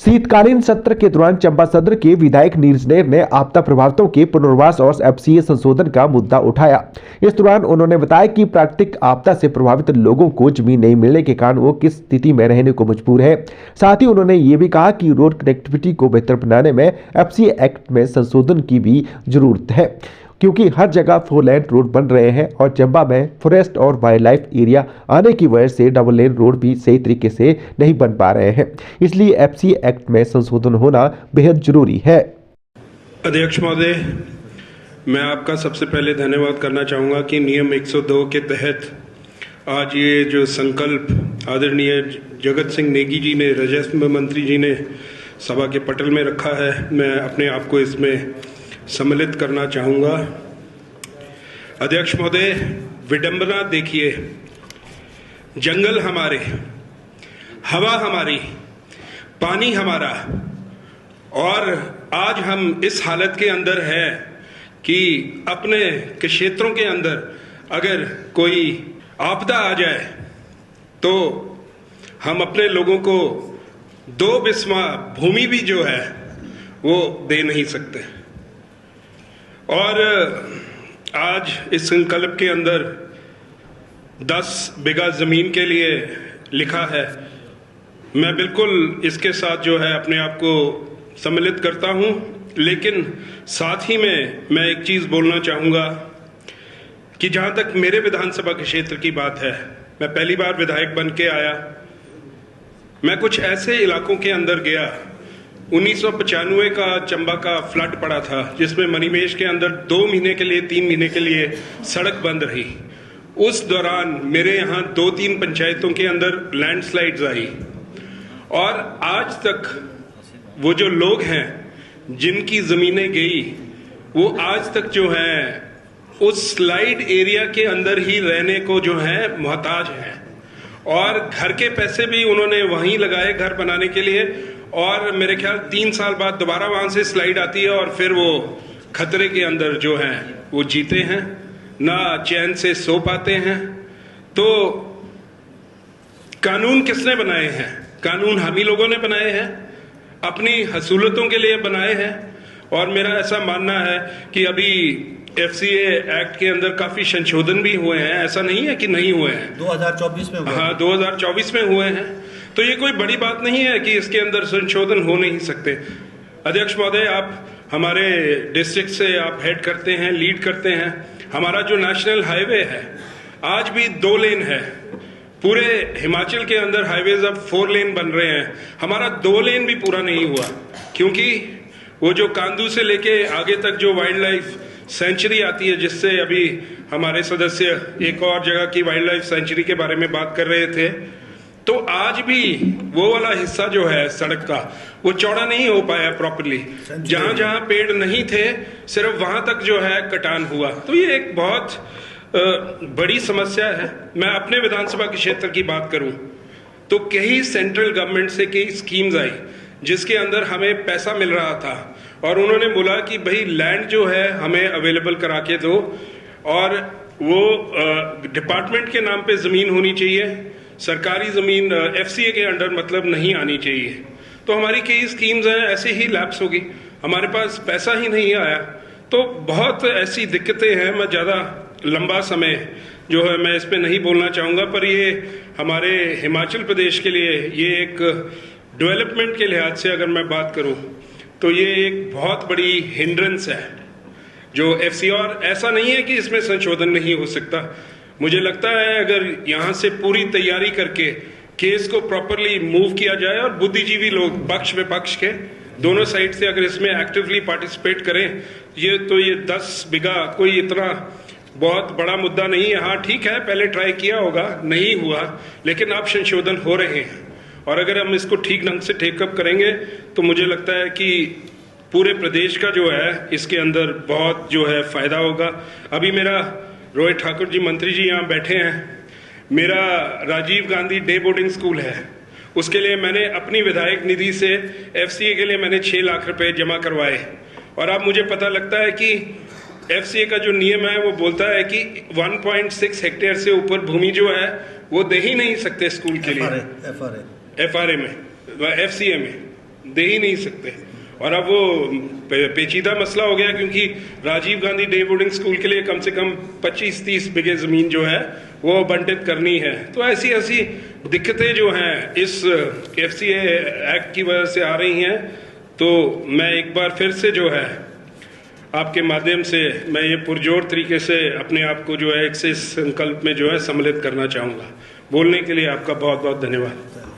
शीतकालीन सत्र के दौरान चंबा सदर के विधायक नीरज नेर ने आपदा प्रभावितों के पुनर्वास और एफसीए संशोधन का मुद्दा उठाया। इस दौरान उन्होंने बताया कि प्राकृतिक आपदा से प्रभावित लोगों को जमीन नहीं मिलने के कारण वो किस स्थिति में रहने को मजबूर है। साथ ही उन्होंने ये भी कहा कि रोड कनेक्टिविटी को बेहतर बनाने में एफसीए एक्ट में संशोधन की भी जरूरत है, क्योंकि हर जगह 4 लेन रोड बन रहे हैं और चंबा में फॉरेस्ट और वाइल्ड लाइफ एरिया आने की वजह से डबल लेन रोड भी सही तरीके से नहीं बन पा रहे हैं। इसलिए एफसीए एक्ट में संशोधन होना बेहद जरूरी है। अध्यक्ष महोदय, मैं आपका सबसे पहले धन्यवाद करना चाहूँगा कि नियम 102 के तहत आज ये जो संकल्प आदरणीय जगत सिंह नेगी जी ने, राजस्व मंत्री जी ने सभा के पटल में रखा है, मैं अपने आप को इसमें सम्मिलित करना चाहूँगा। अध्यक्ष महोदय, विडंबना देखिए, जंगल हमारे, हवा हमारी, पानी हमारा, और आज हम इस हालत के अंदर है कि अपने क्षेत्रों के अंदर अगर कोई आपदा आ जाए तो हम अपने लोगों को 2 बिस्वा भूमि भी जो है वो दे नहीं सकते। और आज इस संकल्प के अंदर 10 बीघा जमीन के लिए लिखा है। मैं बिल्कुल इसके साथ जो है अपने आप को सम्मिलित करता हूं, लेकिन साथ ही में मैं एक चीज बोलना चाहूंगा कि जहां तक मेरे विधानसभा के क्षेत्र की बात है, मैं पहली बार विधायक बन के आया, मैं कुछ ऐसे इलाकों के अंदर गया। 1995 का चंबा का फ्लड पड़ा था, जिसमें मणिमेश के अंदर 2 महीने के लिए 3 महीने के लिए सड़क बंद रही। उस दौरान मेरे यहाँ 2-3 पंचायतों के अंदर लैंडस्लाइड्स आई, और आज तक वो जो लोग हैं जिनकी जमीनें गई, वो आज तक जो है उस स्लाइड एरिया के अंदर ही रहने को जो है मोहताज हैं, और घर के पैसे भी उन्होंने वहीं लगाए घर बनाने के लिए, और मेरे ख्याल 3 साल बाद दोबारा वहां से स्लाइड आती है और फिर वो खतरे के अंदर जो है वो जीते हैं, ना चैन से सो पाते हैं। तो कानून किसने बनाए हैं? कानून हम ही लोगों ने बनाए हैं, अपनी हसूलतों के लिए बनाए हैं। और मेरा ऐसा मानना है कि अभी एफसीए एक्ट के अंदर काफी संशोधन भी हुए हैं, ऐसा नहीं है कि नहीं हुए हैं। 2024 में हुए। हाँ, 2024 में हुए हैं, तो ये कोई बड़ी बात नहीं है कि इसके अंदर संशोधन हो नहीं सकते। अध्यक्ष महोदय, आप हमारे डिस्ट्रिक्ट से आप हेड करते हैं, लीड करते हैं। हमारा जो नेशनल हाईवे है आज भी 2 लेन है। पूरे हिमाचल के अंदर हाईवेज अब 4 लेन बन रहे हैं, हमारा 2 लेन भी पूरा नहीं हुआ, क्योंकि वो जो कांदू से लेके आगे तक जो वाइल्ड लाइफ सेंचुरी आती है, जिससे अभी हमारे सदस्य एक और जगह की वाइल्ड लाइफ सेंचुरी के बारे में बात कर रहे थे, तो आज भी वो वाला हिस्सा जो है सड़क का वो चौड़ा नहीं हो पाया प्रॉपर्ली। जहां जहां पेड़ नहीं थे, सिर्फ वहां तक जो है कटान हुआ। तो ये एक बहुत बड़ी समस्या है। मैं अपने विधानसभा के क्षेत्र की बात करूं तो कई सेंट्रल गवर्नमेंट से कई स्कीम्स आई जिसके अंदर हमें पैसा मिल रहा था, और उन्होंने बोला कि भाई लैंड जो है हमें अवेलेबल करा के दो, और वो डिपार्टमेंट के नाम पे जमीन होनी चाहिए, सरकारी जमीन एफसीए के अंडर मतलब नहीं आनी चाहिए। तो हमारी कई स्कीम्स हैं ऐसे ही लैप्स होगी, हमारे पास पैसा ही नहीं आया। तो बहुत ऐसी दिक्कतें हैं। मैं ज़्यादा लंबा समय जो है मैं इस पे नहीं बोलना चाहूँगा, पर ये हमारे हिमाचल प्रदेश के लिए ये एक डेवलपमेंट के लिहाज से अगर मैं बात करूँ तो ये एक बहुत बड़ी हिंड्रेंस है जो एफसीए, और ऐसा नहीं है कि इसमें संशोधन नहीं हो सकता। मुझे लगता है अगर यहाँ से पूरी तैयारी करके केस को प्रॉपरली मूव किया जाए, और बुद्धिजीवी लोग पक्ष विपक्ष के दोनों साइड से अगर इसमें एक्टिवली पार्टिसिपेट करें, ये 10 बीघा कोई इतना बहुत बड़ा मुद्दा नहीं है। हाँ ठीक है, पहले ट्राई किया होगा, नहीं हुआ, लेकिन अब संशोधन हो रहे हैं, और अगर हम इसको ठीक ढंग से टेकअप करेंगे तो मुझे लगता है कि पूरे प्रदेश का जो है इसके अंदर बहुत जो है फायदा होगा। अभी मेरा रोहित ठाकुर जी मंत्री जी यहाँ बैठे हैं, मेरा Rajiv Gandhi day boarding school है, उसके लिए मैंने अपनी विधायक निधि से एफसीए के लिए मैंने 6 लाख रुपए जमा करवाए, और अब मुझे पता लगता है कि एफसीए का जो नियम है वो बोलता है कि 1.6 हेक्टेयर से ऊपर भूमि जो है वो दे ही नहीं सकते स्कूल के लिए। एफआरए में, एफसीए में दे ही नहीं सकते। और अब वो पेचीदा मसला हो गया, क्योंकि Rajiv Gandhi day boarding school के लिए कम से कम 25-30 बीघे ज़मीन जो है वो आवंटित करनी है। तो ऐसी ऐसी दिक्कतें जो हैं इस FCA एक्ट की वजह से आ रही हैं। तो मैं एक बार फिर से जो है आपके माध्यम से मैं ये पुरजोर तरीके से अपने आप को जो है एक से संकल्प में जो है सम्मिलित करना चाहूँगा। बोलने के लिए आपका बहुत बहुत धन्यवाद।